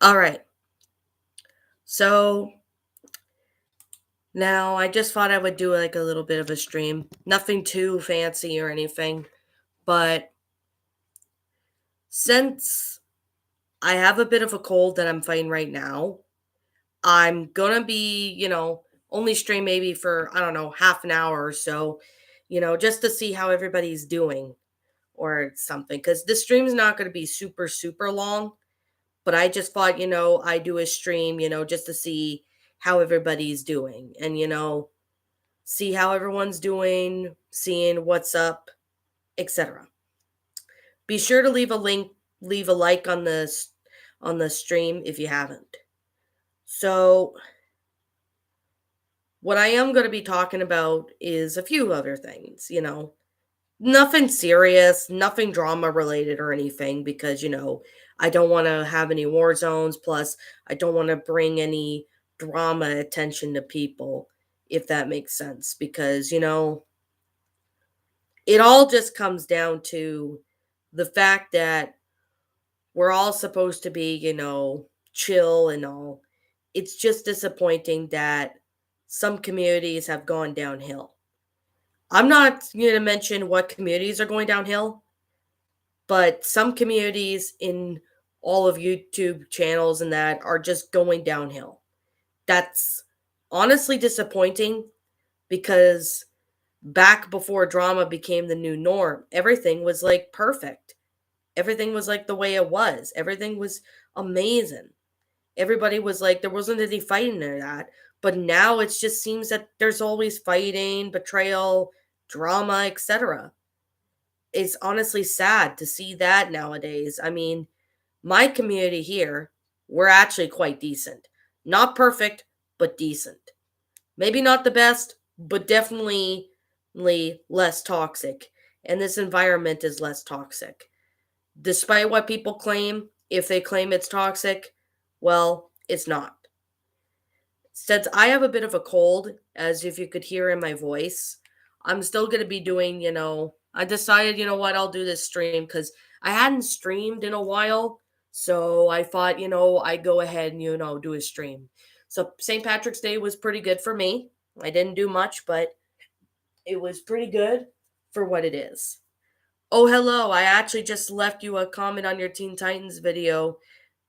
All right. So now I just thought I would do like a little bit of a stream. Nothing too fancy or anything. But since I have a bit of a cold that I'm fighting right now, I'm going to be, only stream maybe for, I don't know, half an hour or so, just to see how everybody's doing or something. Because the stream's not going to be super, super long. But I just thought, I do a stream, just to see how everybody's doing and, see how everyone's doing, seeing what's up, etc. Be sure to leave a like on the stream if you haven't. So, what I am going to be talking about is a few other things, Nothing serious, nothing drama related or anything because, I don't want to have any war zones plus I don't want to bring any drama attention to people if that makes sense because, it all just comes down to the fact that we're all supposed to be, chill and all. It's just disappointing that some communities have gone downhill. I'm not going to mention what communities are going downhill, but some communities in all of YouTube channels and that are just going downhill. That's honestly disappointing because back before drama became the new norm, everything was like perfect. Everything was like the way it was. Everything was amazing. Everybody was like, there wasn't any fighting or that. But now it just seems that there's always fighting, betrayal, drama, etc. It's honestly sad to see that nowadays. I mean, my community here, we're actually quite decent. Not perfect, but decent. Maybe not the best, but definitely less toxic. And this environment is less toxic. Despite what people claim, if they claim it's toxic, well, it's not. Since I have a bit of a cold, as if you could hear in my voice, I'm still going to be doing, I decided, what, I'll do this stream because I hadn't streamed in a while. So I thought, I'd go ahead and, do a stream. So St. Patrick's Day was pretty good for me. I didn't do much, but it was pretty good for what it is. Oh, hello. I actually just left you a comment on your Teen Titans video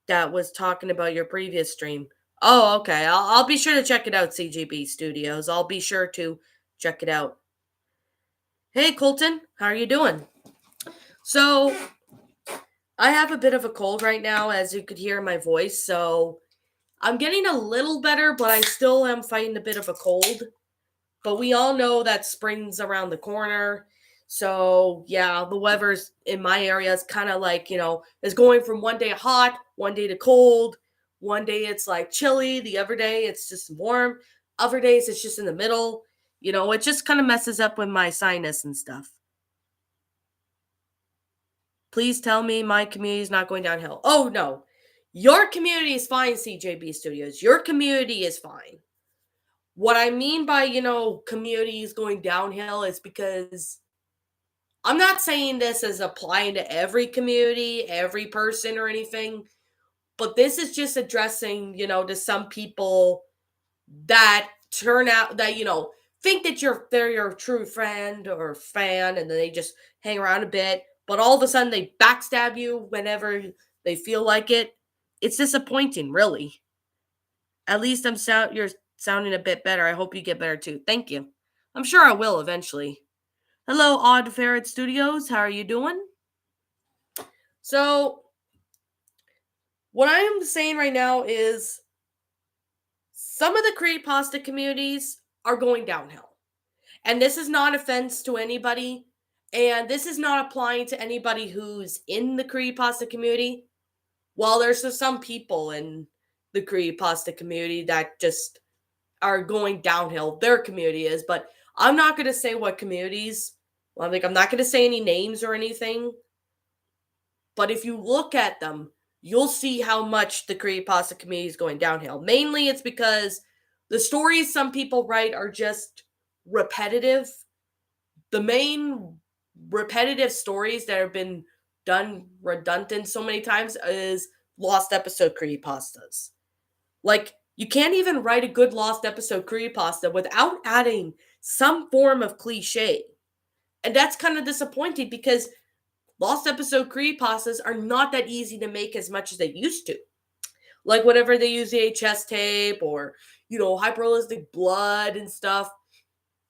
that was talking about your previous stream. Oh, okay. I'll be sure to check it out, CGB Studios. I'll be sure to check it out. Hey, Colton. How are you doing? So, I have a bit of a cold right now, as you could hear in my voice. So, I'm getting a little better, but I still am fighting a bit of a cold. But we all know that spring's around the corner. So, yeah, the weather's in my area is kind of like, is going from one day hot, one day to cold. One day it's like chilly, the other day it's just warm. Other days it's just in the middle. It just kind of messes up with my sinus and stuff. Please tell me my community is not going downhill. Oh, no. Your community is fine, CJB Studios. Your community is fine. What I mean by, communities going downhill is because I'm not saying this as applying to every community, every person or anything, but this is just addressing, to some people that turn out that, think that they're your true friend or fan and then they just hang around a bit, but all of a sudden they backstab you whenever they feel like it. It's disappointing, really. At least you're sounding a bit better. I hope you get better too. Thank you. I'm sure I will eventually. Hello, Odd Ferret Studios. How are you doing? So, what I am saying right now is some of the creepypasta communities are going downhill. And this is not offense to anybody. And this is not applying to anybody who's in the creepypasta community. While there's some people in the creepypasta community that just are going downhill, their community is. But I'm not going to say what communities. Well, I'm not going to say any names or anything. But if you look at them, you'll see how much the creepypasta community is going downhill. Mainly it's because the stories some people write are just repetitive. The main repetitive stories that have been done redundant so many times is lost episode creepypastas. Like, you can't even write a good lost episode creepypasta without adding some form of cliche. And that's kind of disappointing because lost episode creepypastas are not that easy to make as much as they used to. Like, whenever they use VHS tape or, hyperrealistic blood and stuff,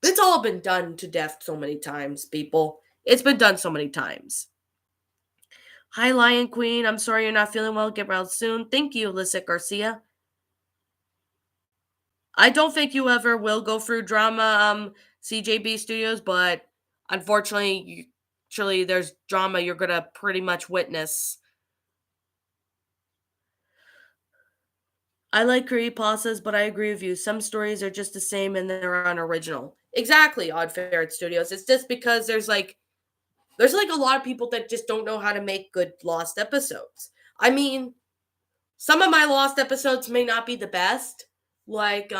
it's all been done to death so many times, people. It's been done so many times. Hi, Lion Queen. I'm sorry you're not feeling well. Get well soon. Thank you, Alyssa Garcia. I don't think you ever will go through drama, CJB Studios, but unfortunately, surely there's drama you're gonna pretty much witness. I like creepypastas, but I agree with you. Some stories are just the same and they're unoriginal. Exactly, Odd Ferret Studios. It's just because there's like a lot of people that just don't know how to make good lost episodes. I mean, some of my lost episodes may not be the best, like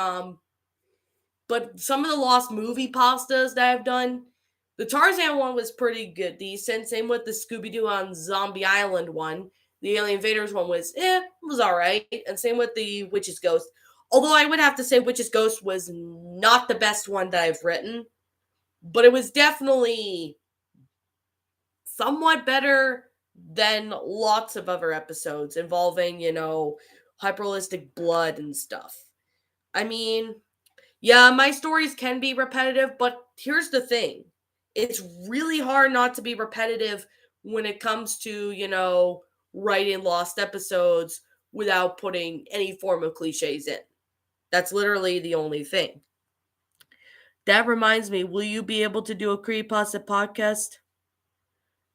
but some of the lost movie pastas that I've done, the Tarzan one was pretty good, decent. Same with the Scooby Doo on Zombie Island one. The Alien Invaders one was all right. And same with the Witch's Ghost. Although I would have to say Witch's Ghost was not the best one that I've written, but it was definitely somewhat better than lots of other episodes involving, hyperrealistic blood and stuff. I mean, yeah, my stories can be repetitive, but here's the thing. It's really hard not to be repetitive when it comes to, writing lost episodes without putting any form of cliches in. That's literally the only thing. That reminds me, will you be able to do a Creepypasta podcast?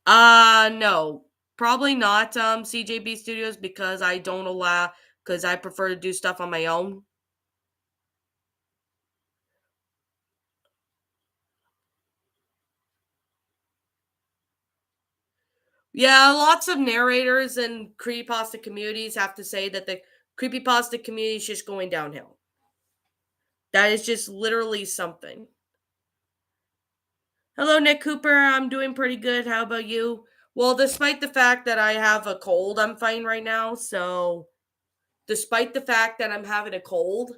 No. Probably not CJB Studios because I don't allow because I prefer to do stuff on my own. Yeah, lots of narrators and creepypasta communities have to say that the creepypasta community is just going downhill. That is just literally something. Hello, Nick Cooper. I'm doing pretty good. How about you? Well, despite the fact that I have a cold, I'm fine right now. So, despite the fact that I'm having a cold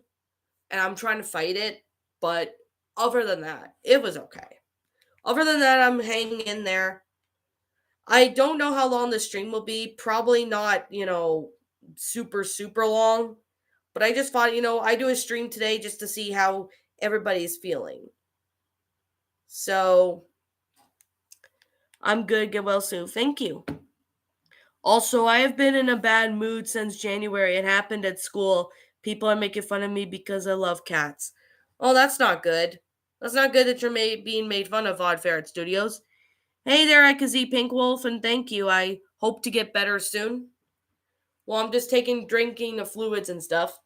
and I'm trying to fight it, but other than that, it was okay. Other than that, I'm hanging in there. I don't know how long the stream will be. Probably not, super, super long. But I just thought, I do a stream today just to see how everybody's feeling. So I'm good. Get well soon. Thank you. Also, I have been in a bad mood since January. It happened at school. People are making fun of me because I love cats. Oh, that's not good. That's not good that you're being made fun of, Odd Ferret Studios. Hey there, Ikazi Pink Wolf, and thank you. I hope to get better soon. Well, I'm just drinking the fluids and stuff.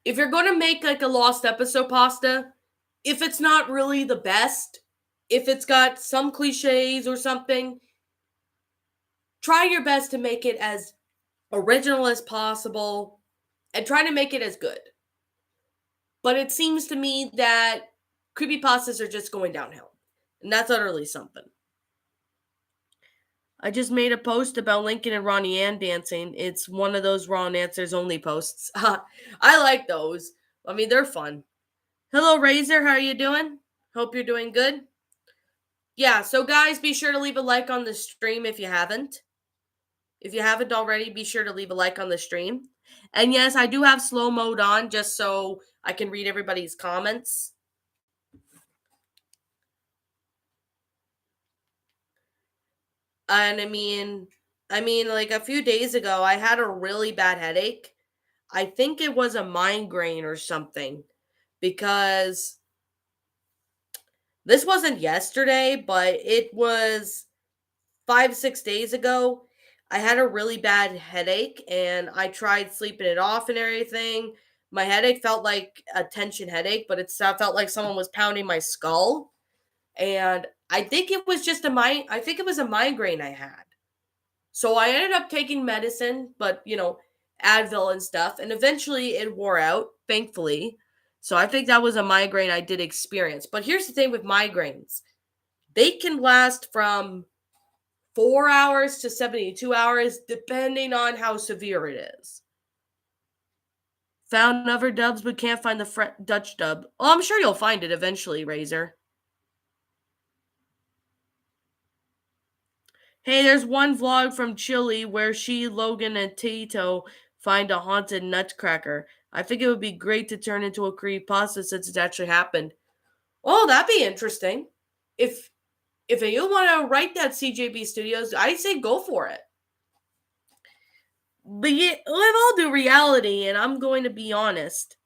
If you're going to make like a lost episode pasta, if it's not really the best, if it's got some cliches or something, try your best to make it as original as possible and try to make it as good. But it seems to me that creepypastas are just going downhill. And that's utterly something. I just made a post about Lincoln and Ronnie Ann dancing. It's one of those wrong answers only posts. I like those. I mean, they're fun. Hello, Razor. How are you doing? Hope you're doing good. Yeah, so guys, be sure to leave a like on the stream if you haven't. If you haven't already, be sure to leave a like on the stream. And yes, I do have slow mode on just so I can read everybody's comments. And I mean, like a few days ago, I had a really bad headache. I think it was a migraine or something because this wasn't yesterday, but it was 5, 6 days ago. I had a really bad headache and I tried sleeping it off and everything. My headache felt like a tension headache, but it felt like someone was pounding my skull. And I think it was just I think it was a migraine I had. So I ended up taking medicine, but Advil and stuff, and eventually it wore out, thankfully. So I think that was a migraine I did experience. But here's the thing with migraines. They can last from 4 hours to 72 hours, depending on how severe it is. Found other dubs, but can't find the Dutch dub. Oh, I'm sure you'll find it eventually, Razor. Hey, there's one vlog from Chile where she, Logan, and Tito find a haunted nutcracker. I think it would be great to turn into a creepypasta since it actually happened. Oh, that'd be interesting. If you want to write that, CJB Studios, I say go for it. But yeah, with all due reality, and I'm going to be honest.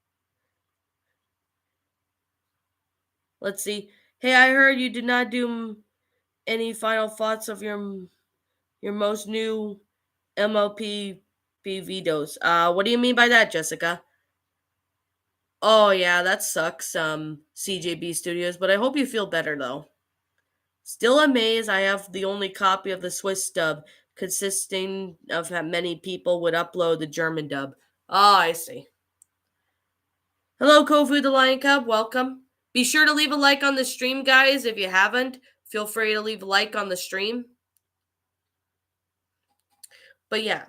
Let's see. Hey, I heard you did not do any final thoughts of your most new MLP videos. What do you mean by that, Jessica? Oh yeah, that sucks. CJB Studios, but I hope you feel better though. Still amazed I have the only copy of the Swiss dub, consisting of how many people would upload the German dub. Oh, I see. Hello, Kofu the Lion Cub. Welcome. Be sure to leave a like on the stream, guys. If you haven't, feel free to leave a like on the stream. But yeah.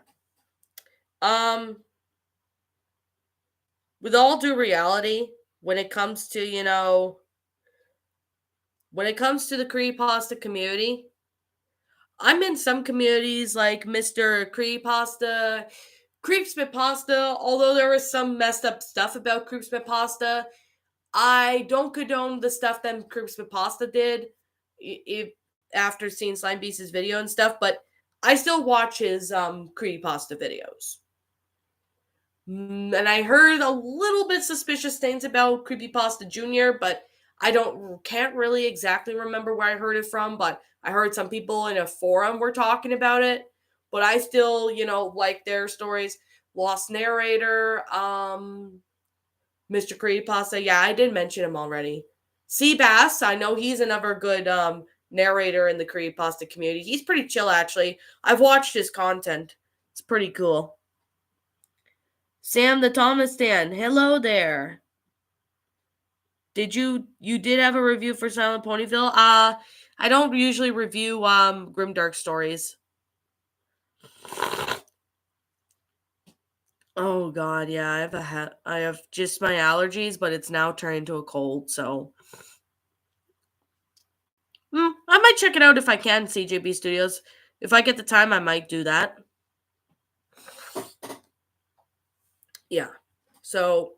With all due reality, when it comes to, when it comes to the creepypasta community, I'm in some communities like Mr. Creepypasta, Creepypasta, although there is some messed up stuff about Creepypasta, I don't condone the stuff that Creepypasta did if, after seeing Slime Beast's video and stuff, but I still watch his Creepypasta videos. And I heard a little bit suspicious things about Creepypasta Jr., but I can't really exactly remember where I heard it from, but I heard some people in a forum were talking about it. But I still, like their stories. Lost Narrator, Mr. Creepypasta. Yeah, I did mention him already. Seabass, I know he's another good narrator in the Creepypasta community. He's pretty chill, actually. I've watched his content. It's pretty cool. Sam the Thomas Stan, hello there. Did you did have a review for Silent Ponyville? I don't usually review grimdark stories. Oh god, yeah, I have just my allergies, but it's now turned into a cold, so I might check it out if I can, CJB Studios. If I get the time, I might do that. Yeah. So,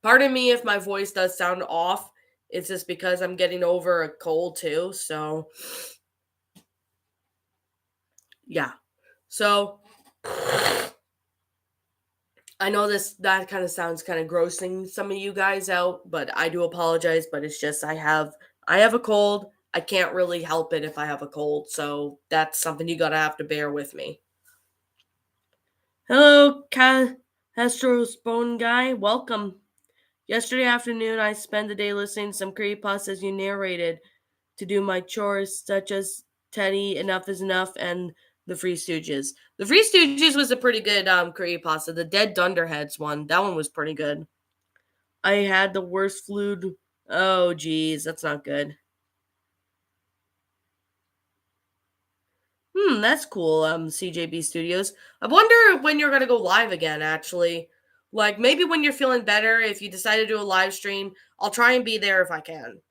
pardon me if my voice does sound off. It's just because I'm getting over a cold too, so yeah. So I know that kind of sounds kind of grossing some of you guys out, but I do apologize, but it's just I have a cold. I can't really help it if I have a cold, so that's something you got to have to bear with me. Hello, Castro's Bone Guy. Welcome. Yesterday afternoon, I spent the day listening to some creepypastas you narrated to do my chores, such as Teddy, Enough is Enough, and The Three Stooges. The Three Stooges was a pretty good creepypasta. The Dead Dunderheads one, that one was pretty good. I had the worst flu. Oh, geez, that's not good. That's cool, CJB Studios. I wonder when you're gonna go live again, actually. Like, maybe when you're feeling better, if you decide to do a live stream, I'll try and be there if I can.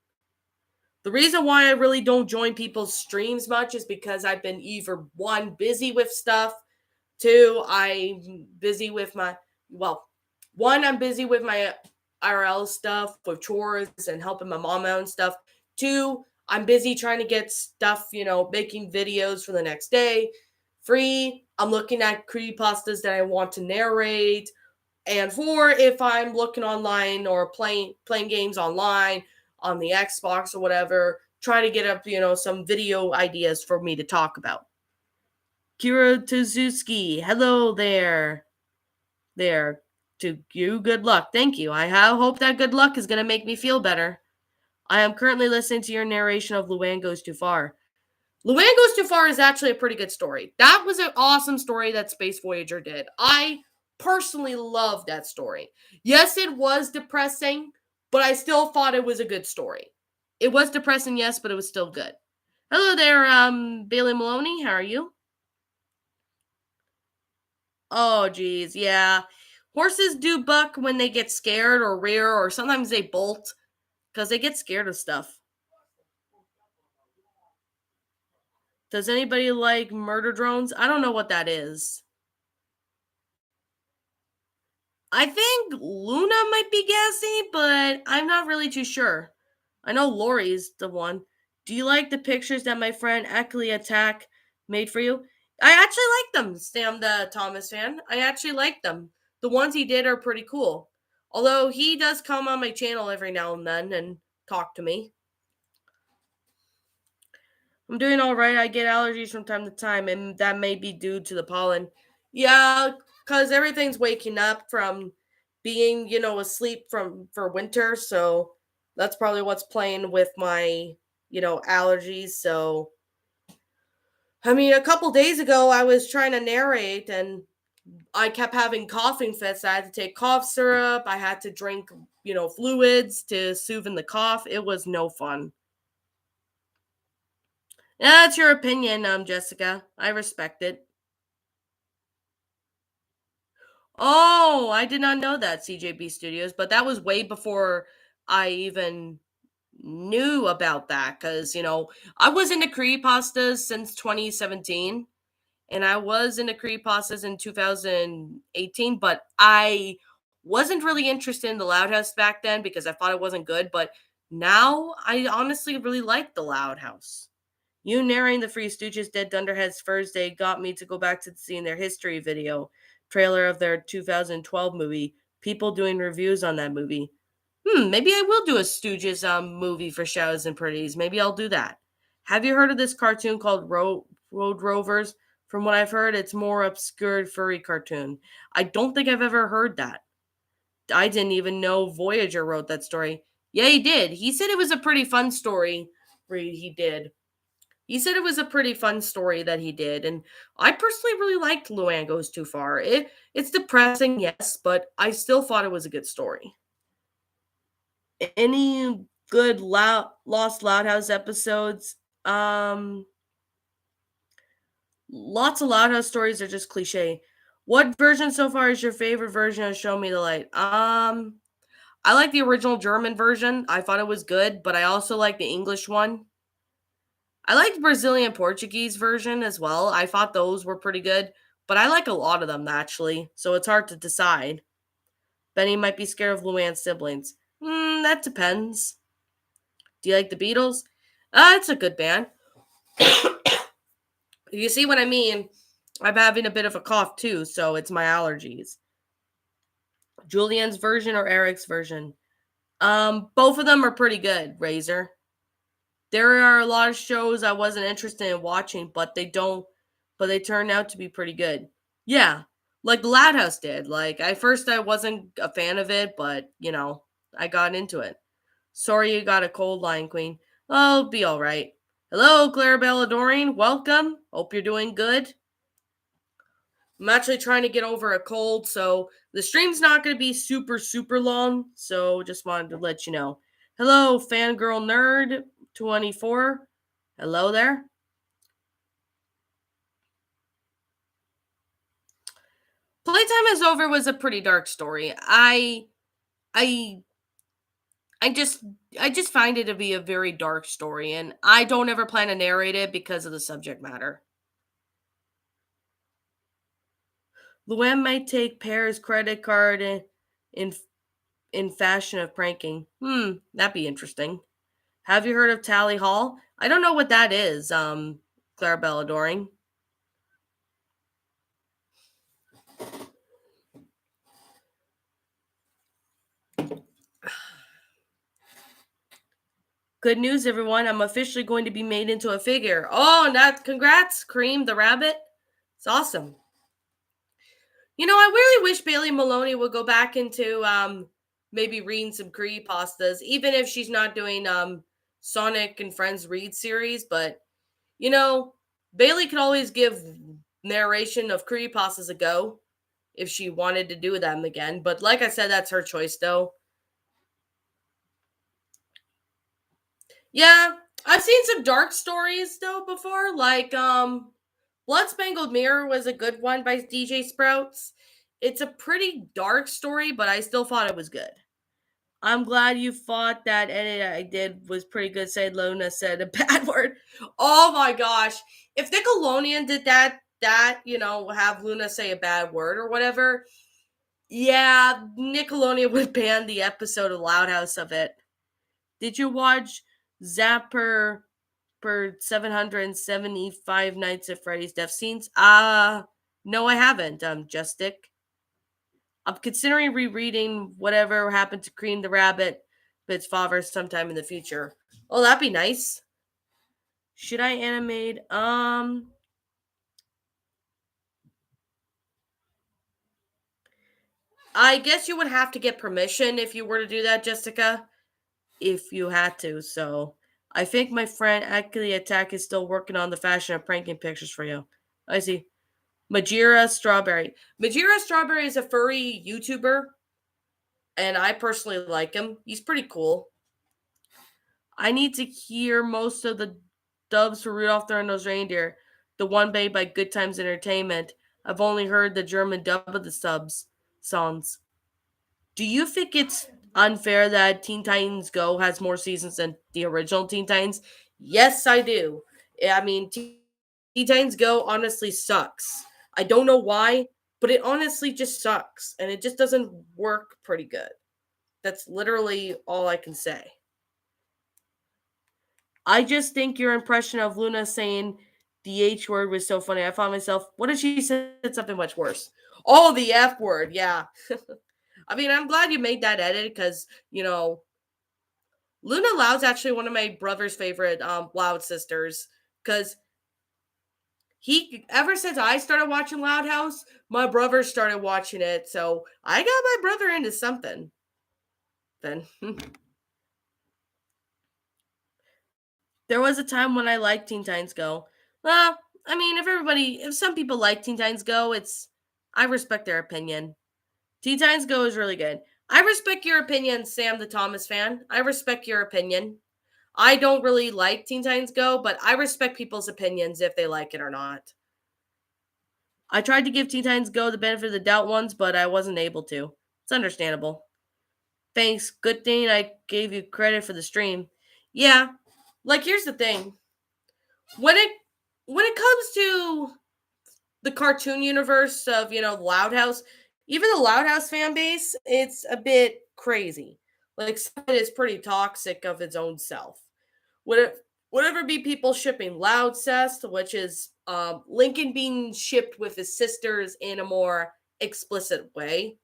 The reason why I really don't join people's streams much is because I've been either one, busy with stuff, two, I'm busy with one, I'm busy with my IRL stuff, with chores and helping my mom out and stuff. Two, I'm busy trying to get stuff, making videos for the next day. Three, I'm looking at creepypastas that I want to narrate. And four, if I'm looking online or playing games online on the Xbox or whatever, trying to get up, some video ideas for me to talk about. Kira Tuzuki, hello there. There. To you, good luck. Thank you. I hope that good luck is going to make me feel better. I am currently listening to your narration of Luann Goes Too Far. Luann Goes Too Far is actually a pretty good story. That was an awesome story that Space Voyager did. I personally loved that story. Yes, it was depressing, but I still thought it was a good story. It was depressing, yes, but it was still good. Hello there, Bailey Maloney. How are you? Oh, geez, yeah. Horses do buck when they get scared or rear, or sometimes they bolt because they get scared of stuff. Does anybody like murder drones? I don't know what that is. I think Luna might be gassy, but I'm not really too sure. I know Lori's the one. Do you like the pictures that my friend Eckley Attack made for you? I actually like them, Sam the Thomas fan. I actually like them. The ones he did are pretty cool. Although he does come on my channel every now and then and talk to me. I'm doing all right. I get allergies from time to time, and that may be due to the pollen. Yeah, because everything's waking up from being, asleep from for winter. So that's probably what's playing with my, allergies. So, I mean, a couple days ago, I was trying to narrate and I kept having coughing fits. I had to take cough syrup. I had to drink, fluids to soothe in the cough. It was no fun. Yeah, that's your opinion, Jessica. I respect it. Oh, I did not know that CJB Studios, but that was way before I even knew about that because, I was into creepypastas since 2017 and I was into creepypastas in 2018, but I wasn't really interested in the Loud House back then because I thought it wasn't good, but now I honestly really like the Loud House. You narrating the Free Stooges Dead Dunderheads Thursday got me to go back to seeing their history video trailer of their 2012 movie. People doing reviews on that movie. Maybe I will do a Stooges movie for Shows and Pretties. Maybe I'll do that. Have you heard of this cartoon called Road Rovers? From what I've heard, it's more obscure furry cartoon. I don't think I've ever heard that. I didn't even know Voyager wrote that story. Yeah, he did. He said it was a pretty fun story. He did. He said it was a pretty fun story that he did, and I personally really liked Luann Goes Too Far. It's depressing, yes, but I still thought it was a good story. Any good Lost Loud House episodes? Um, Lots of Loud House stories are just cliche. What version so far is your favorite version of Show Me the Light? I like the original German version. I thought it was good, but I also like the English one. I liked Brazilian Portuguese version as well. I thought those were pretty good, but I like a lot of them actually, so it's hard to decide. Benny might be scared of Luann's siblings. That depends. Do you like the Beatles? It's a good band. You see what I mean? I'm having a bit of a cough too, so it's my allergies. Julian's version or Eric's version? Both of them are pretty good, Razor. There are a lot of shows I wasn't interested in watching, but they turned out to be pretty good. Yeah, like the Loud House did. Like at first I wasn't a fan of it, but I got into it. Sorry you got a cold, Lion Queen. I'll be all right. Hello, Clarabelle Doreen. Welcome. Hope you're doing good. I'm actually trying to get over a cold, so the stream's not going to be super, super long. So just wanted to let you know. Hello, Fangirl Nerd 24. Hello there. Playtime is Over was a pretty dark story. I I just I just find it to be a very dark story and I don't ever plan to narrate it because of the subject matter. Luann might take Pear's credit card in in fashion of pranking. That'd be interesting. Have you heard of Tally Hall? I don't know what that is, Clarabelle Adoring. Good news, everyone. I'm officially going to be made into a figure. Oh, and that congrats, Cream the Rabbit. It's awesome. I really wish Bailey Maloney would go back into maybe reading some creepypastas, even if she's not doing Sonic and Friends read series. But you know, Bailey could always give narration of creepypastas a go if she wanted to do them again. But like I said, that's her choice, though. Yeah, I've seen some dark stories though before, like Blood Spangled Mirror was a good one by DJ Sprouts. It's a pretty dark story, but I still thought it was good. I'm glad you thought that edit I did was pretty good. Said Luna said a bad word. Oh my gosh. If Nickelodeon did that, have Luna say a bad word or whatever, yeah, Nickelodeon would ban the episode of Loud House of it. Did you watch Zapper per 775 Nights at Freddy's Death Scenes? No, I haven't, Justic. I'm considering rereading Whatever Happened to Cream the Rabbit, Bit's father sometime in the future. Oh, that'd be nice. Should I animate? I guess you would have to get permission if you were to do that, Jessica. If you had to, so I think my friend Actually Attack is still working on the fashion of pranking pictures for you. I see. Majira Strawberry. Majira Strawberry is a furry YouTuber, and I personally like him. He's pretty cool. I need to hear most of the dubs for Rudolph the Red-Nosed Reindeer, the one made by Good Times Entertainment. I've only heard the German dub of the subs songs. Do you think it's unfair that Teen Titans Go has more seasons than the original Teen Titans? Yes, I do. I mean, Teen Titans Go honestly sucks. I don't know why, but it honestly just sucks, and it just doesn't work pretty good. That's literally all I can say. I just think your impression of Luna saying the H word was so funny. I found myself, what if she said something much worse? Oh, the F word, yeah. I mean, I'm glad you made that edit because, Luna Loud's actually one of my brother's favorite Loud sisters because he, ever since I started watching Loud House, my brother started watching it. So I got my brother into something. Then there was a time when I liked Teen Titans Go. Well, I mean, if some people like Teen Titans Go, I respect their opinion. Teen Titans Go is really good. I respect your opinion, Sam the Thomas fan. I respect your opinion. I don't really like Teen Titans Go, but I respect people's opinions if they like it or not. I tried to give Teen Titans Go the benefit of the doubt once, but I wasn't able to. It's understandable. Thanks. Good thing I gave you credit for the stream. Yeah. Like here's the thing. When it when it comes to the cartoon universe of, Loud House, even the Loud House fan base, it's a bit crazy. Like some of it is pretty toxic of its own self. Would it Whatever be people shipping Loud Cest, which is Lincoln being shipped with his sisters in a more explicit way,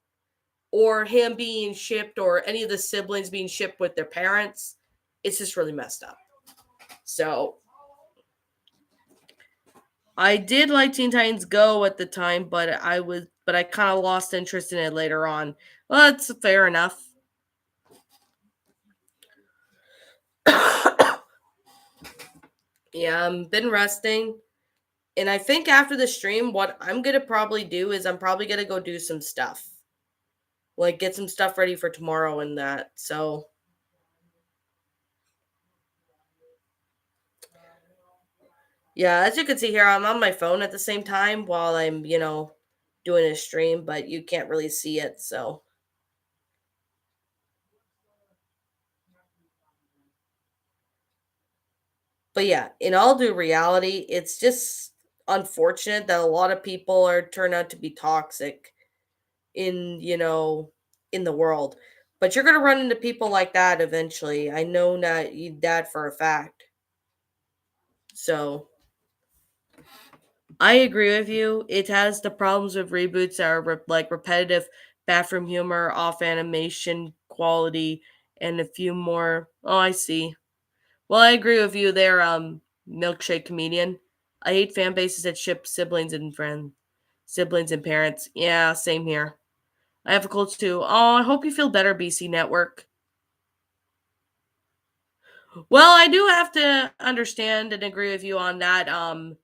or him being shipped, or any of the siblings being shipped with their parents, it's just really messed up. So I did like Teen Titans Go at the time, but I kind of lost interest in it later on. Well, that's fair enough. Yeah, I've been resting. And I think after the stream, what I'm gonna probably do is I'm probably gonna go do some stuff. Like get some stuff ready for tomorrow and that. So yeah, as you can see here, I'm on my phone at the same time while I'm, doing a stream, but you can't really see it, so but yeah, in all due reality, it's just unfortunate that a lot of people are turn out to be toxic in, in the world. But you're gonna run into people like that eventually. I know that for a fact. So I agree with you. It has the problems with reboots that are like repetitive bathroom humor, off animation quality, and a few more. Oh, I see. Well, I agree with you there, milkshake comedian. I hate fan bases that ship siblings and parents. Yeah, same here. I have a cold too. Oh, I hope you feel better, BC Network. Well, I do have to understand and agree with you on that. Um,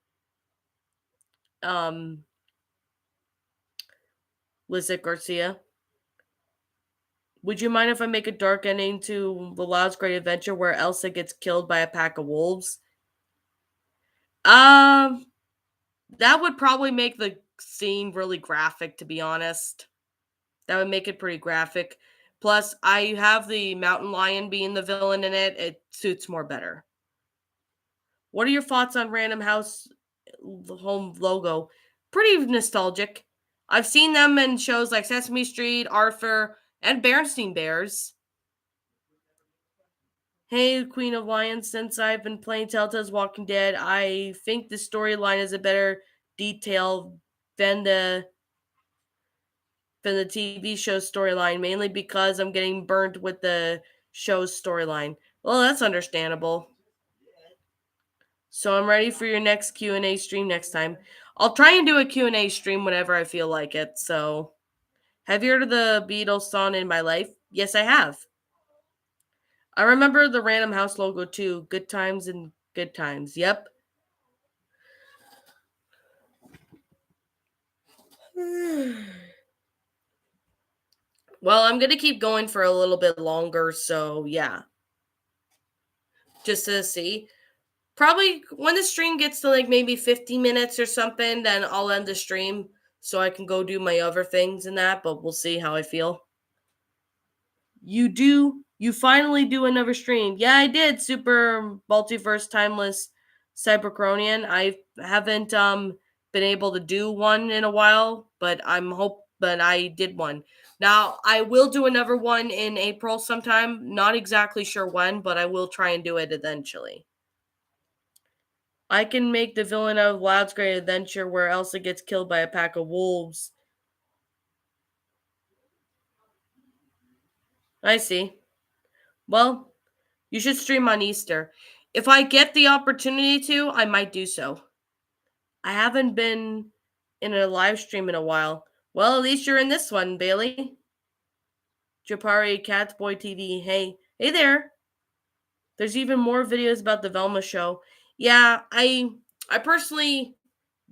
Lizette Garcia. Would you mind if I make a dark ending to The Loud's Great Adventure where Elsa gets killed by a pack of wolves? Um, that would probably make the scene really graphic, to be honest. That would make it pretty graphic. Plus, I have the mountain lion being the villain in it. It suits more better. What are your thoughts on Random House home logo? Pretty nostalgic. I've seen them in shows like Sesame Street, Arthur, and Berenstain Bears. Hey, Queen of Lions, since I've been playing Telltale's Walking Dead, I think the storyline is a better detail than the TV show's storyline, mainly because I'm getting burnt with the show's storyline. Well, that's understandable. So I'm ready for your next Q&A stream next time. I'll try and do a Q&A stream whenever I feel like it. So, have you heard of the Beatles song In My Life? Yes, I have. I remember the Random House logo too. Good times and good times. Yep. Well, I'm going to keep going for a little bit longer, so yeah. Just to see. Probably when the stream gets to like maybe 50 minutes or something, then I'll end the stream so I can go do my other things and that, but we'll see how I feel. You finally do another stream. Yeah, I did. Super Multiverse Timeless Cyberchronian. I haven't been able to do one in a while, but I did one. Now, I will do another one in April sometime. Not exactly sure when, but I will try and do it eventually. I can make the villain of Loud's Great Adventure where Elsa gets killed by a pack of wolves. I see. Well, you should stream on Easter. If I get the opportunity to, I might do so. I haven't been in a live stream in a while. Well, at least you're in this one, Bailey. Japari Catboy TV. Hey there. There's even more videos about the Velma show. Yeah, I personally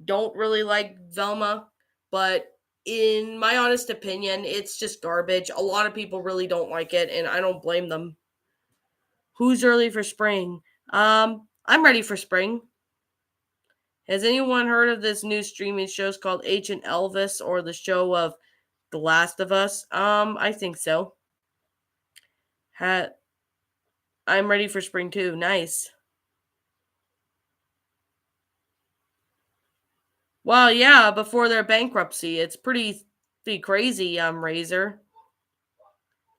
don't really like Velma, but in my honest opinion, it's just garbage. A lot of people really don't like it, and I don't blame them. Who's early for spring? I'm ready for spring. Has anyone heard of this new streaming shows called Agent Elvis or the show of The Last of Us? I think so. Ha- I'm ready for spring too. Nice. Well, yeah, before their bankruptcy, it's pretty crazy. Razor.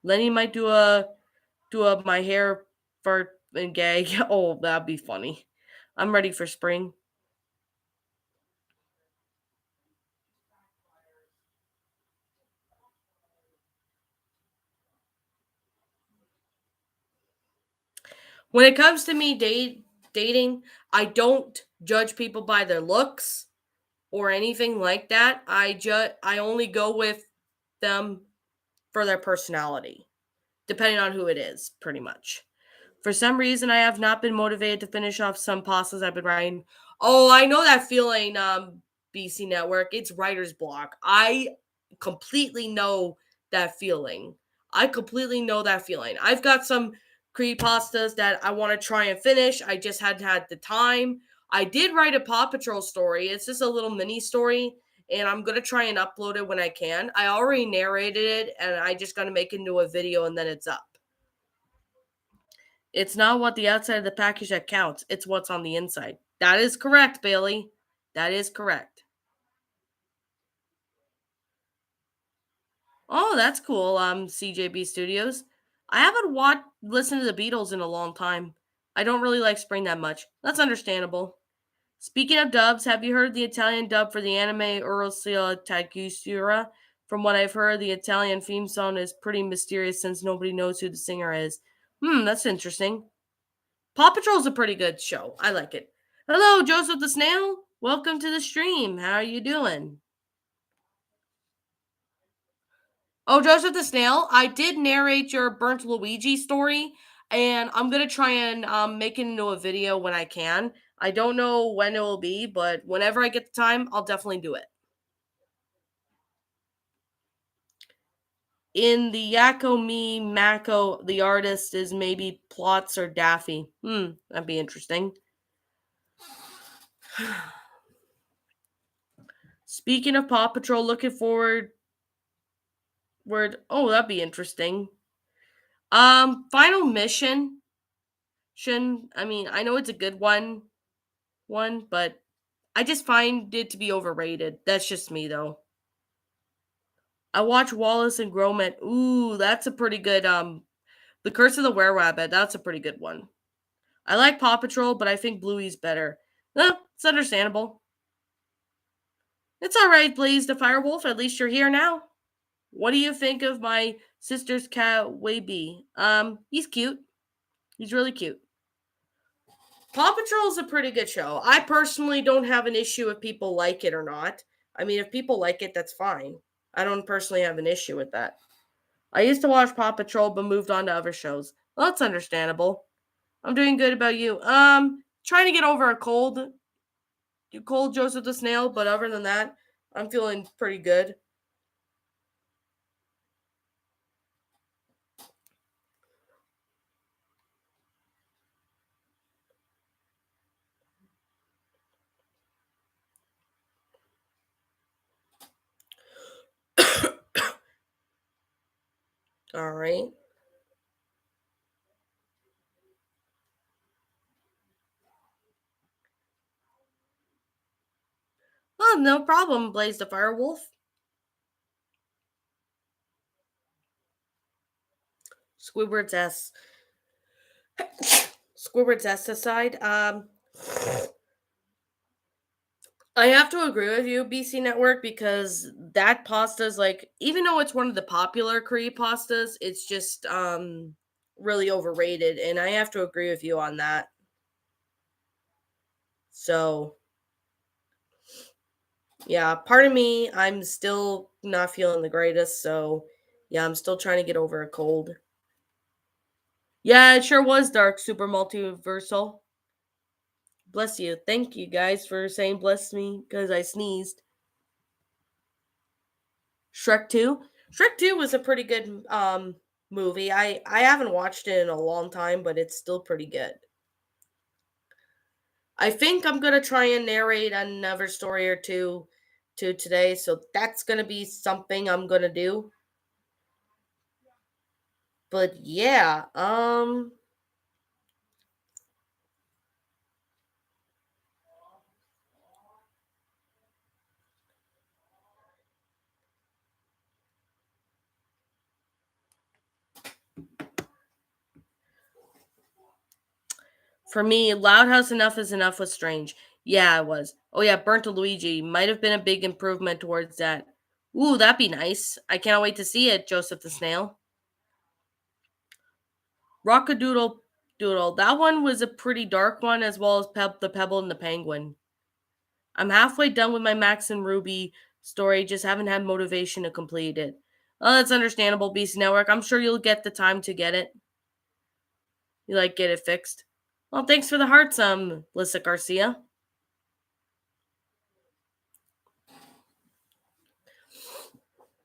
Lenny might do a my hair fart and gag. Oh, that'd be funny. I'm ready for spring. When it comes to me dating, I don't judge people by their looks or anything like that. I only go with them for their personality, depending on who it is, pretty much. For some reason, I have not been motivated to finish off some pastas I've been writing. Oh, I know that feeling, BC Network. It's writer's block. I completely know that feeling. I completely know that feeling. I've got some creepypastas that I want to try and finish. I just hadn't had the time. I did write a Paw Patrol story. It's just a little mini story, and I'm gonna try and upload it when I can. I already narrated it, and I just gotta make it into a video, and then it's up. It's not what the outside of the package that counts, it's what's on the inside. That is correct, Bailey. That is correct. Oh, that's cool. CJB Studios. I haven't watched listened to the Beatles in a long time. I don't really like spring that much. That's understandable. Speaking of dubs, have you heard the Italian dub for the anime Ursula Tagusura? From what I've heard, the Italian theme song is pretty mysterious since nobody knows who the singer is. That's interesting. Paw Patrol's a pretty good show. I like it. Hello, Joseph the Snail. Welcome to the stream. How are you doing? Oh, Joseph the Snail, I did narrate your Burnt Luigi story, and I'm gonna try and make it into a video when I can. I don't know when it will be, but whenever I get the time, I'll definitely do it. In the Yakko Me Mako, the artist is maybe Plots or Daffy. That'd be interesting. Speaking of Paw Patrol, looking forward. Oh, that'd be interesting. Final mission. I mean, I know it's a good one, but I just find it to be overrated. That's just me, though. I watch Wallace and Gromit. Ooh, that's a pretty good. The Curse of the Were Rabbit. That's a pretty good one. I like Paw Patrol, but I think Bluey's better. It's understandable. It's all right, Blaze the Firewolf. At least you're here now. What do you think of my sister's cat, Waby? He's cute. He's really cute. Paw Patrol is a pretty good show. I personally don't have an issue if people like it or not. I mean, if people like it, that's fine. I don't personally have an issue with that. I used to watch Paw Patrol, but moved on to other shows. Well, that's understandable. I'm doing good. About you? Trying to get over a cold. You cold, Joseph the Snail, but other than that, I'm feeling pretty good. All right. Oh, no problem, Blaze the Firewolf. Squidward's S. Squidward's S aside, I have to agree with you, BC Network, because that pasta is like, even though it's one of the popular Korean pastas, it's just really overrated, and I have to agree with you on that. So yeah, part of me, I'm still not feeling the greatest, so yeah, I'm still trying to get over a cold. Yeah, it sure was dark, super multiversal. Bless you. Thank you guys for saying bless me because I sneezed. Shrek 2. Shrek 2 was a pretty good movie. I haven't watched it in a long time, but it's still pretty good. I think I'm going to try and narrate another story or two to today, so that's going to be something I'm going to do. But yeah, for me, Loud House Enough is Enough was strange. Yeah, it was. Oh yeah, Burnt to Luigi might have been a big improvement towards that. Ooh, that'd be nice. I can't wait to see it, Joseph the Snail. Rockadoodle Doodle. That one was a pretty dark one, as well as the Pebble and the Penguin. I'm halfway done with my Max and Ruby story, just haven't had motivation to complete it. Oh, that's understandable, BC Network. I'm sure you'll get the time to get it. You like get it fixed. Well, thanks for the hearts, Lissa Garcia.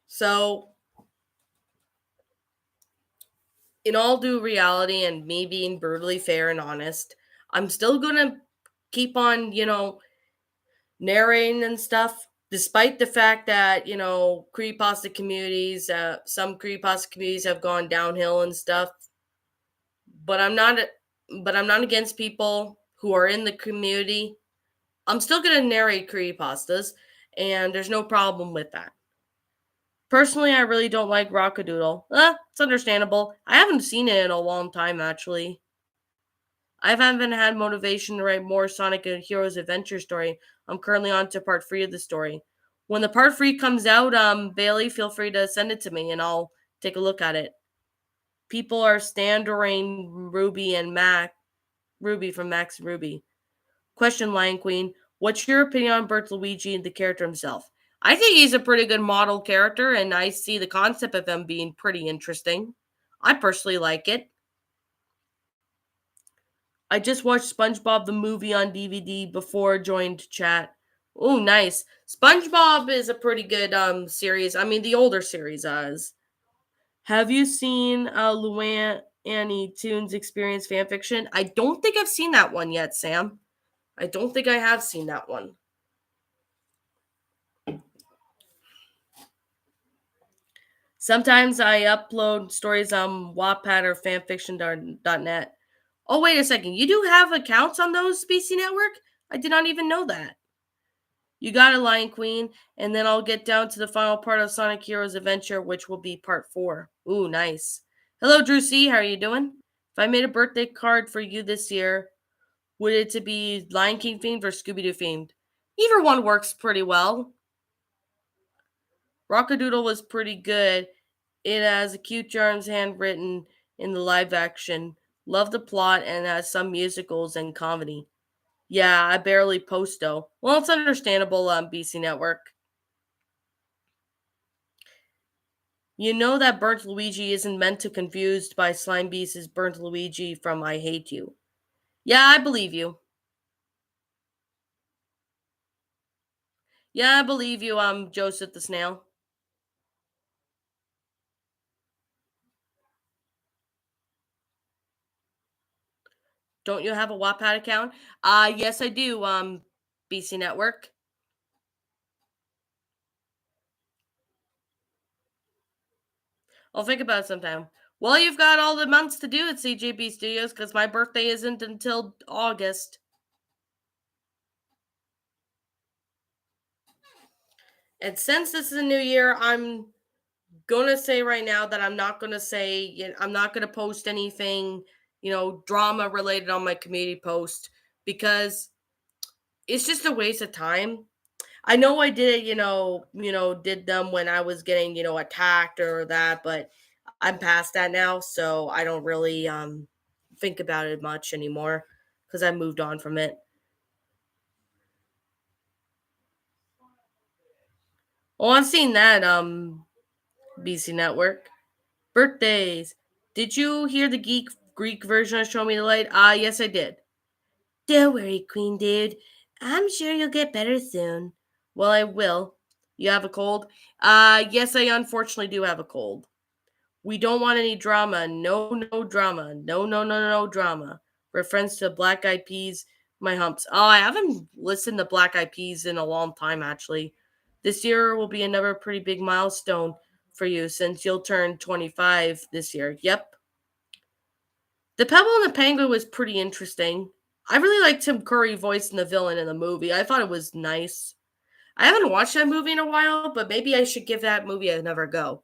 So, in all due reality and me being brutally fair and honest, I'm still gonna keep on, narrating and stuff, despite the fact that, creepypasta communities, some creepypasta communities have gone downhill and stuff. But I'm not against people who are in the community. I'm still gonna narrate creepypastas, and there's no problem with that. Personally, I really don't like Rockadoodle. It's understandable. I haven't seen it in a long time, actually. I haven't had motivation to write more Sonic and Heroes Adventure story. I'm currently on to part 3 of the story. When the part 3 comes out, Bailey, feel free to send it to me and I'll take a look at it. People are standering Ruby from Max and Ruby. Question, Lion Queen. What's your opinion on Bert Luigi and the character himself? I think he's a pretty good model character, and I see the concept of him being pretty interesting. I personally like it. I just watched SpongeBob the movie on DVD before I joined chat. Oh, nice. SpongeBob is a pretty good series. I mean, the older series is. Have you seen Luann Annie Toon's Experience fanfiction? I don't think I've seen that one yet, Sam. I don't think I have seen that one. Sometimes I upload stories on Wattpad or fanfiction.net. Oh, wait a second. You do have accounts on those, BC Network? I did not even know that. You got a Lion Queen, and then I'll get down to the final part of Sonic Heroes Adventure, which will be part 4. Ooh, nice. Hello, Drew C. How are you doing? If I made a birthday card for you this year, would it to be Lion King themed or Scooby-Doo themed? Either one works pretty well. Rockadoodle was pretty good. It has a cute Jarns handwritten in the live action. Love the plot and has some musicals and comedy. Yeah, I barely post though. Well, it's understandable on BC Network. You know that Burnt Luigi isn't meant to confused by Slime Beast's Burnt Luigi from I Hate You. Yeah, I believe you. Yeah, I believe you, Joseph the Snail. Don't you have a Wattpad account? Yes I do, BC Network. I'll think about it sometime. Well, you've got all the months to do at CJB Studios because my birthday isn't until August. And since this is a new year, I'm gonna say right now that I'm not gonna say, I'm not gonna post anything, drama related on my community post because it's just a waste of time. I know I did it, did them when I was getting, attacked or that, but I'm past that now, so I don't really think about it much anymore because I moved on from it. Oh, I've seen that BC Network. Birthdays. Did you hear the geek Greek version of Show Me the Light? Yes I did. Don't worry, Queen Dude. I'm sure you'll get better soon. Well, I will. You have a cold? Yes, I unfortunately do have a cold. We don't want any drama. No, no drama. No, no, no, no drama. Reference to Black Eyed Peas, my humps. Oh, I haven't listened to Black Eyed Peas in a long time, actually. This year will be another pretty big milestone for you since you'll turn 25 this year. Yep. The Pebble and the Penguin was pretty interesting. I really liked Tim Curry voicing the villain in the movie. I thought it was nice. I haven't watched that movie in a while, but maybe I should give that movie another go.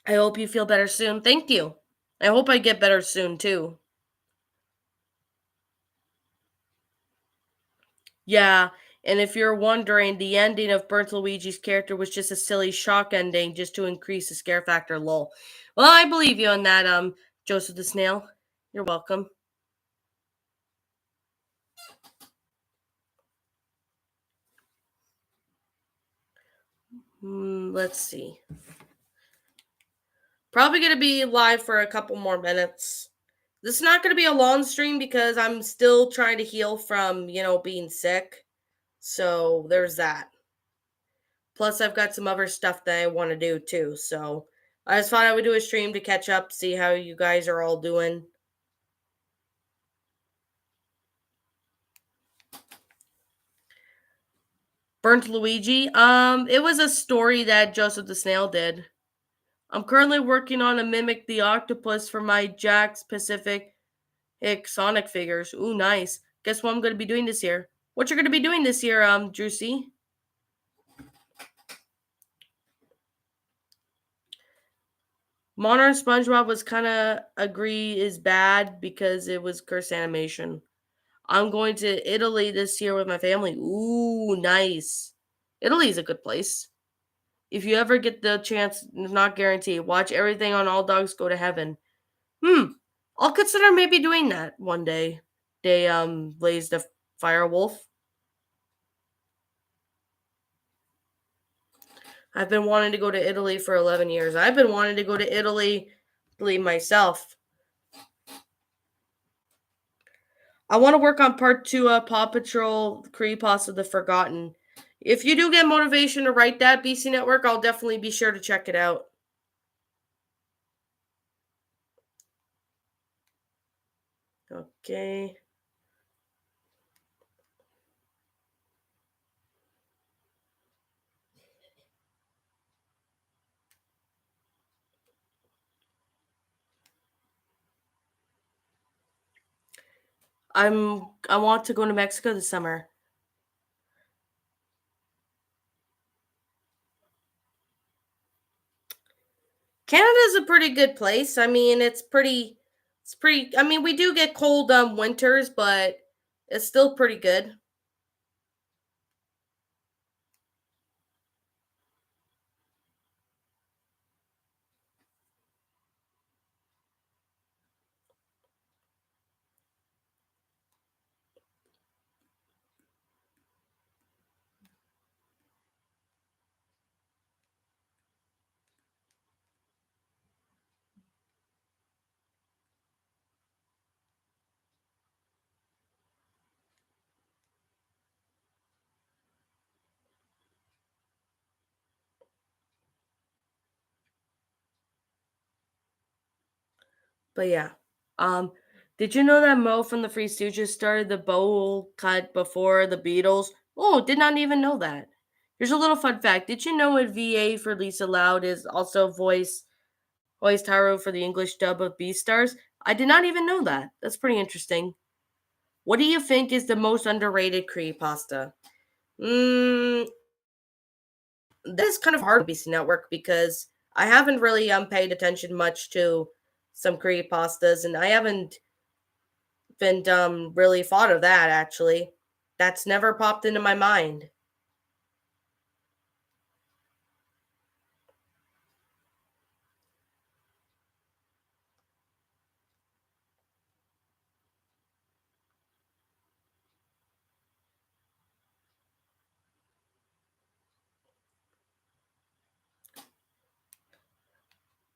I hope you feel better soon. Thank you. I hope I get better soon too. Yeah, and if you're wondering, the ending of Burnt Luigi's character was just a silly shock ending just to increase the scare factor, lol. Well, I believe you on that, Joseph the Snail. You're welcome. Let's see. Probably going to be live for a couple more minutes. This is not going to be a long stream because I'm still trying to heal from, being sick. So there's that. Plus, I've got some other stuff that I want to do too. So I just thought I would do a stream to catch up, see how you guys are all doing. Burnt Luigi. It was a story that Joseph the Snail did. I'm currently working on a Mimic the Octopus for my Jack's Pacific Sonic figures. Ooh, nice. Guess what I'm going to be doing this year? What you're going to be doing this year, Juicy? Modern SpongeBob was kind of agree is bad because it was cursed animation. I'm going to Italy this year with my family. Ooh, nice. Italy's a good place. If you ever get the chance, not guaranteed, watch everything on All Dogs Go to Heaven. I'll consider maybe doing that one day. They blaze the fire wolf. I've been wanting to go to Italy for 11 years. I've been wanting to go to Italy myself. I want to work on part 2 of Paw Patrol Creepypasta The Forgotten. If you do get motivation to write that, BC Network, I'll definitely be sure to check it out. Okay. I want to go to Mexico this summer. Canada's a pretty good place. I mean, it's pretty I mean, we do get cold winters, but it's still pretty good. But yeah. Um did you know that Mo from the Free Stooges started the bowl cut before the Beatles? Oh, did not even know that. Here's a little fun fact. Did you know what VA for Lisa Loud is also voiced Haru for the English dub of Beastars? I did not even know that. That's pretty interesting. What do you think is the most underrated creepypasta? Mm, that is kind of hard on BC Network because I haven't really paid attention much to some creepypastas, and I haven't been really thought of that actually. That's never popped into my mind.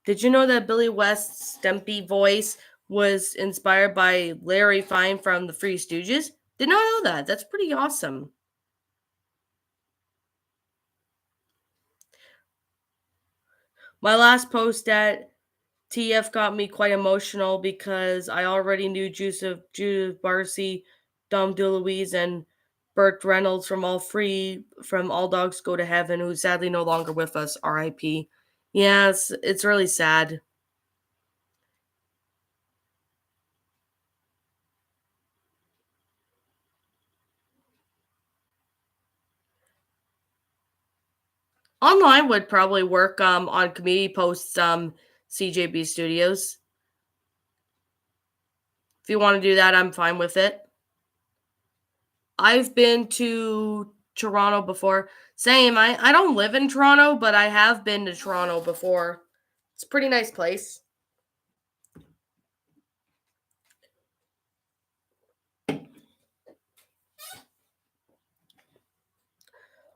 Did you know that Billy West's Stumpy voice was inspired by Larry Fine from the Three Stooges? Did not know that. That's pretty awesome. My last post at TF got me quite emotional because I already knew Judith Barcy, Dom DeLuise, and Burt Reynolds from All Dogs Go to Heaven, who's sadly no longer with us, RIP. Yeah, it's really sad. Online would probably work on community posts CJB Studios. If you want to do that, I'm fine with it. I've been to Toronto before. Same. I don't live in Toronto, but I have been to Toronto before. It's a pretty nice place.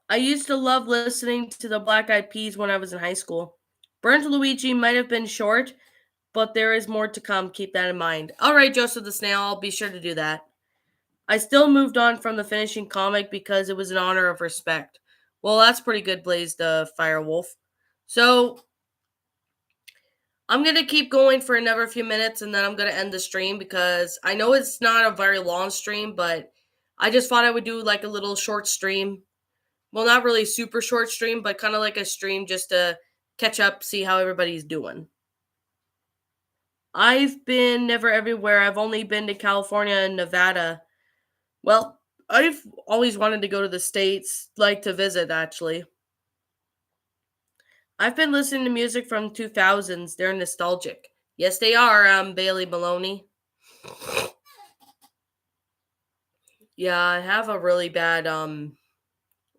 I used to love listening to the Black Eyed Peas when I was in high school. Burnt Luigi might have been short, but there is more to come. Keep that in mind. All right, Joseph the Snail, I'll be sure to do that. I still moved on from the finishing comic because it was an honor of respect. Well, that's pretty good, Blaze the Firewolf. So I'm gonna keep going for another few minutes and then I'm gonna end the stream because I know it's not a very long stream, but I just thought I would do like a little short stream. Well, not really super short stream, but kind of like a stream just to catch up, see how everybody's doing. I've been never everywhere. I've only been to California and Nevada. Well, I've always wanted to go to the States, like to visit actually. I've been listening to music from 2000s. They're nostalgic. Yes, they are, Bailey Maloney. Yeah, I have a really bad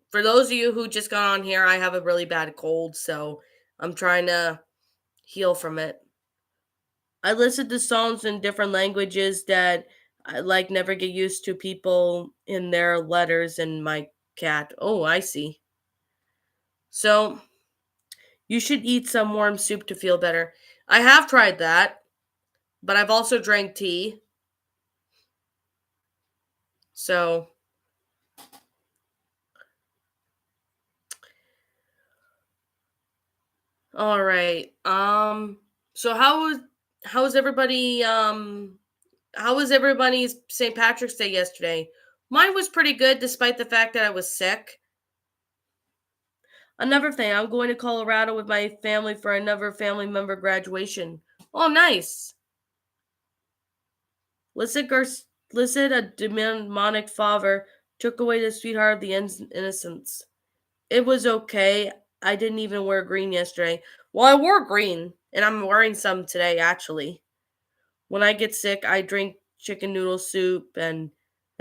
for those of you who just got on here, I have a really bad cold, so I'm trying to heal from it. I listen to songs in different languages that I like never get used to people in their letters and my cat. Oh, I see. So, you should eat some warm soup to feel better. I have tried that, but I've also drank tea. So, all right. So how's everybody How was everybody's St. Patrick's Day yesterday? Mine was pretty good despite the fact that I was sick. Another thing, I'm going to Colorado with my family for another family member graduation. Oh, nice. Listen, a demonic father took away the sweetheart of the innocence. It was okay. I didn't even wear green yesterday. Well, I wore green, and I'm wearing some today, actually. When I get sick, I drink chicken noodle soup and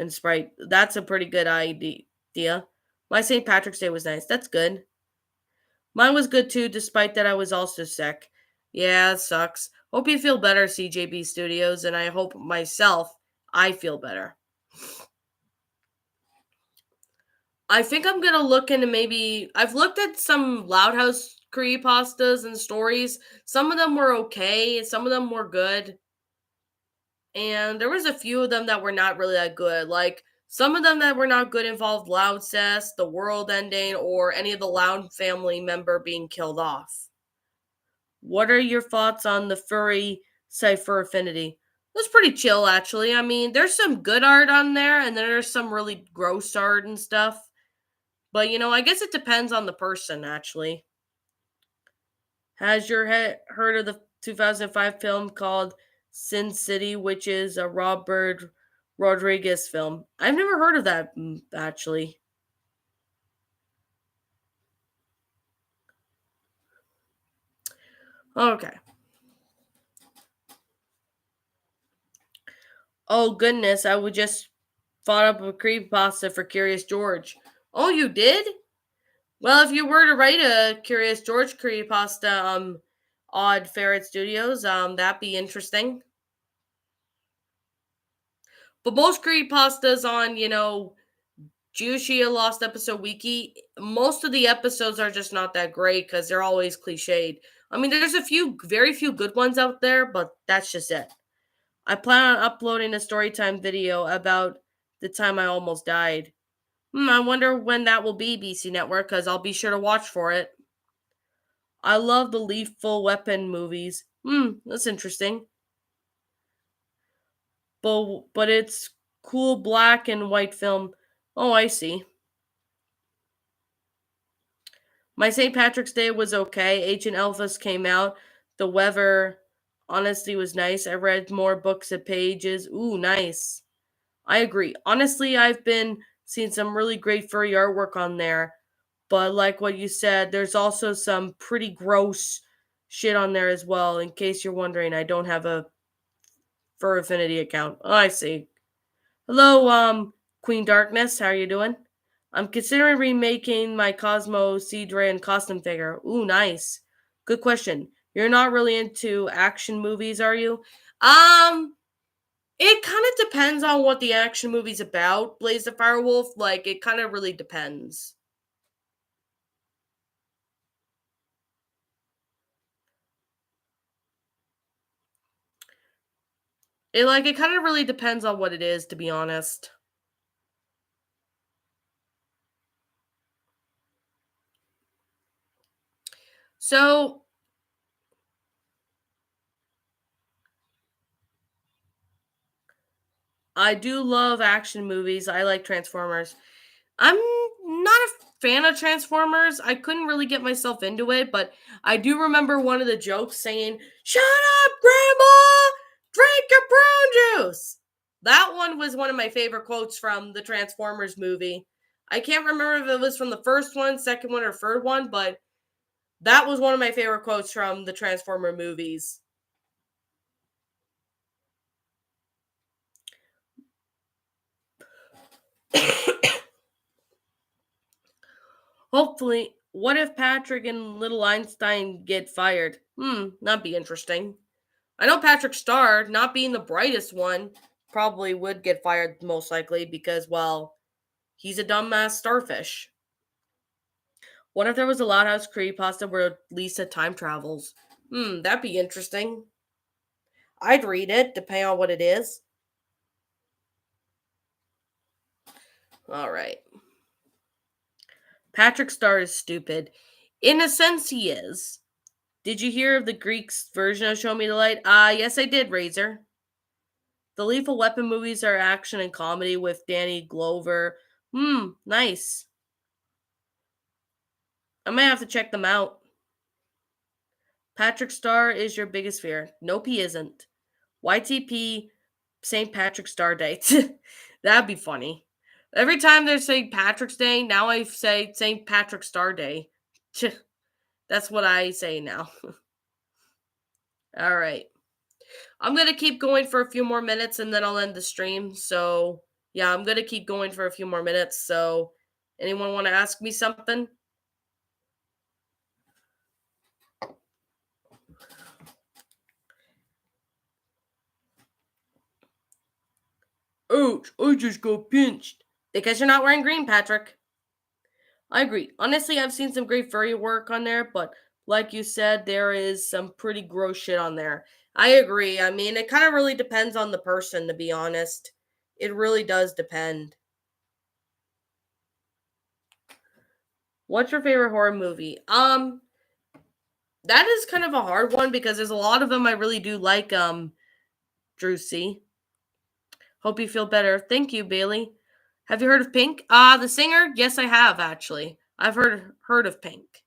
Sprite. That's a pretty good idea. My St. Patrick's Day was nice. That's good. Mine was good too, despite that I was also sick. Yeah, it sucks. Hope you feel better, CJB Studios, and I hope myself I feel better. I think I'm gonna look into maybe I've looked at some Loud House creepypastas and stories. Some of them were okay, some of them were good. And there was a few of them that were not really that good. Like some of them that were not good involved Loud Cess, the world ending, or any of the Loud family member being killed off. What are your thoughts on the furry cipher affinity? It was pretty chill actually. I mean, there's some good art on there and then there's some really gross art and stuff. But I guess it depends on the person actually. Has your heard of the 2005 film called Sin City, which is a Robert Rodriguez film? I've never heard of that actually. Okay. Oh goodness, I would just thought up a creepypasta for Curious George. Oh, you did? Well, if you were to write a Curious George creepypasta, Odd Ferret Studios, that'd be interesting. But most creepypastas on, Jushia Lost Episode Wiki, most of the episodes are just not that great because they're always cliched. I mean, there's very few good ones out there, but that's just it. I plan on uploading a storytime video about the time I almost died. I wonder when that will be, BC Network, because I'll be sure to watch for it. I love the Lethal Weapon movies. That's interesting. But it's cool black and white film. Oh, I see. My St. Patrick's Day was okay. Agent Elvis came out. The weather honestly was nice. I read more books at pages. Ooh, nice. I agree. Honestly, I've been seeing some really great furry artwork on there. But like what you said, there's also some pretty gross shit on there as well. In case you're wondering, I don't have a Fur Affinity account. Oh, I see. Hello, Queen Darkness. How are you doing? I'm considering remaking my Cosmo Seadra costume figure. Ooh, nice. Good question. You're not really into action movies, are you? Um, it kind of depends on what the action movie's about. Blaze the Firewolf, like it kind of really depends. It kind of really depends on what it is, to be honest. So I do love action movies. I like Transformers. I'm not a fan of Transformers. I couldn't really get myself into it, but I do remember one of the jokes saying, "Shut up, Grandma! Drink your prune juice!" That one was one of my favorite quotes from the Transformers movie. I can't remember if it was from the first one, second one, or third one, but that was one of my favorite quotes from the Transformer movies. Hopefully, what if Patrick and little Einstein get fired? That'd be interesting. I know Patrick Starr, not being the brightest one, probably would get fired most likely because, well, he's a dumbass starfish. What if there was a Loud House creepypasta where Lisa time travels? That'd be interesting. I'd read it, depending on what it is. All right. Patrick Starr is stupid. In a sense, he is. Did you hear of the Greeks version of Show Me the Light? Yes, I did, Razor. The Lethal Weapon movies are action and comedy with Danny Glover. Nice. I might have to check them out. Patrick Star is your biggest fear. Nope, he isn't. YTP St. Patrick's Star Day. That'd be funny. Every time there's St. Patrick's Day, now I say St. Patrick's Star Day. That's what I say now. All right. I'm going to keep going for a few more minutes and then I'll end the stream. So, yeah, I'm going to keep going for a few more minutes. So, anyone want to ask me something? Ouch, I just got pinched. Because you're not wearing green, Patrick. I agree. Honestly, I've seen some great furry work on there, but like you said, there is some pretty gross shit on there. I agree. I mean, it kind of really depends on the person, to be honest. It really does depend. What's your favorite horror movie? That is kind of a hard one because there's a lot of them I really do like. Drew C. Hope you feel better. Thank you, Bailey. Have you heard of Pink? The singer? Yes, I have actually. I've heard of Pink.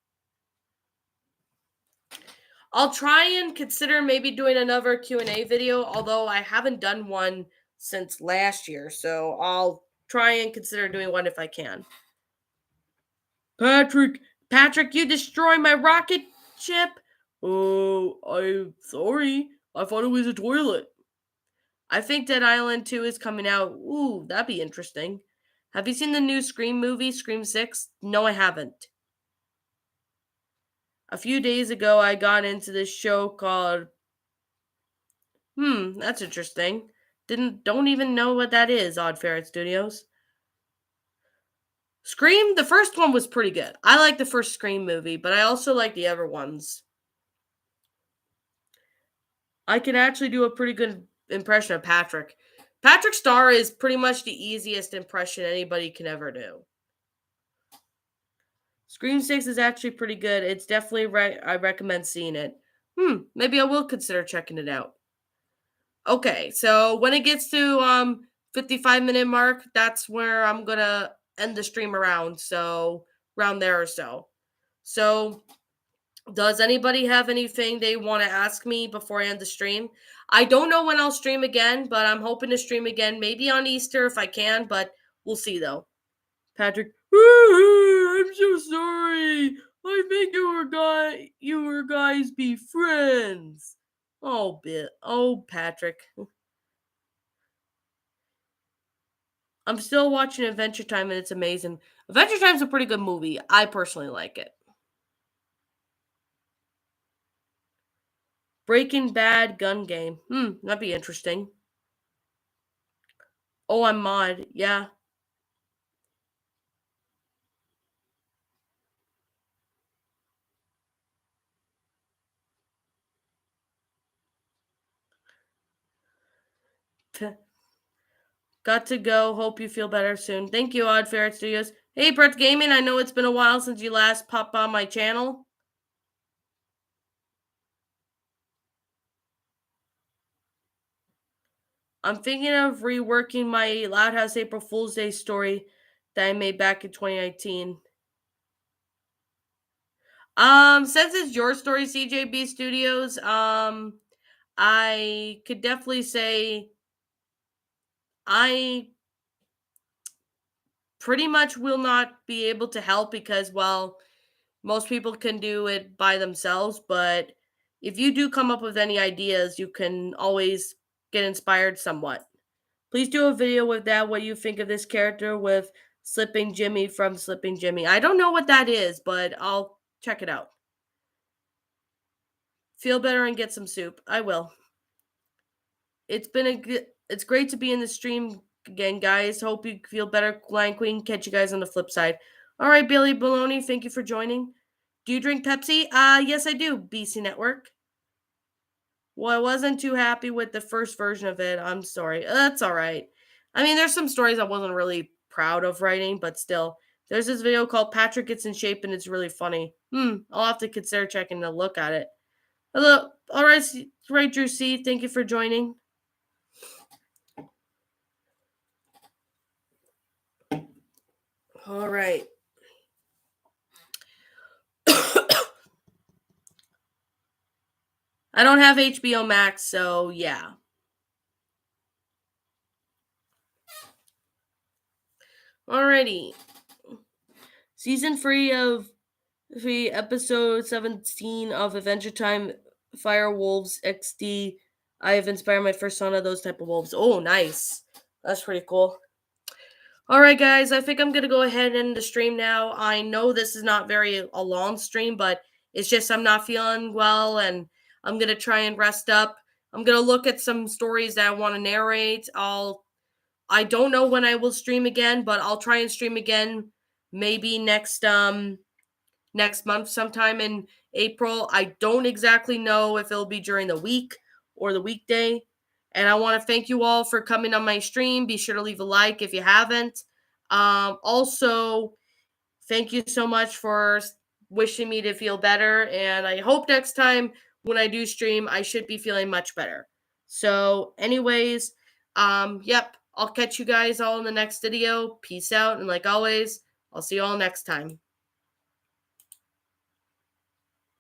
I'll try and consider maybe doing another Q&A video, although I haven't done one since last year, so I'll try and consider doing one if I can. Patrick, you destroy my rocket ship? Oh, I'm sorry. I thought it was a toilet. I think Dead Island 2 is coming out. Ooh, that'd be interesting. Have you seen the new Scream movie, Scream 6? No, I haven't. A few days ago, I got into this show called that's interesting. Don't even know what that is, Odd Ferret Studios. Scream, the first one was pretty good. I like the first Scream movie, but I also like the other ones. I can actually do a pretty good impression of Patrick. Patrick Star is pretty much the easiest impression anybody can ever do. Scream 6 is actually pretty good. It's definitely I recommend seeing it. Maybe I will consider checking it out. Okay, so when it gets to 55-minute mark, that's where I'm gonna end the stream around. So around there or so. So does anybody have anything they want to ask me before I end the stream? I don't know when I'll stream again, but I'm hoping to stream again maybe on Easter if I can, but we'll see though. Patrick, I'm so sorry. I think you guys be friends. Oh, Patrick. I'm still watching Adventure Time and it's amazing. Adventure Time's a pretty good movie. I personally like it. Breaking Bad gun game. That'd be interesting. Oh, I'm mod. Yeah. Got to go. Hope you feel better soon. Thank you, Odd Ferret Studios. Hey, Brett Gaming. I know it's been a while since you last popped on my channel. I'm thinking of reworking my Loud House April Fool's Day story that I made back in 2019. Since it's your story, CJB Studios, I could definitely say I pretty much will not be able to help because, well, most people can do it by themselves. But if you do come up with any ideas, you can always get inspired somewhat. Please do a video with that, what you think of this character with Slipping Jimmy from Slipping Jimmy. I don't know what that is, but I'll check it out. Feel better and get some soup. I will. It's great to be in the stream again, guys. Hope you feel better, Lion Queen. Catch you guys on the flip side. All right, Billy Baloney, thank you for joining. Do you drink Pepsi? Yes, I do, BC Network. Well, I wasn't too happy with the first version of it. I'm sorry. That's all right. I mean, there's some stories I wasn't really proud of writing, but still. There's this video called Patrick Gets in Shape, and it's really funny. I'll have to consider checking a look at it. Hello. All right, Drew C. Thank you for joining. All right. I don't have HBO Max, so yeah. Alrighty. Season 3, episode 17 of Adventure Time Fire Wolves XD. I have inspired my first son of those type of wolves. Oh, nice. That's pretty cool. Alright, guys, I think I'm going to go ahead and end the stream now. I know this is not a long stream, but it's just I'm not feeling well, and I'm going to try and rest up. I'm going to look at some stories that I want to narrate. I don't know when I will stream again, but I'll try and stream again maybe next month sometime in April. I don't exactly know if it'll be during the week or the weekday. And I want to thank you all for coming on my stream. Be sure to leave a like if you haven't. Also, thank you so much for wishing me to feel better. And I hope next time when I do stream, I should be feeling much better. So, anyways, yep, I'll catch you guys all in the next video. Peace out. And like always, I'll see you all next time.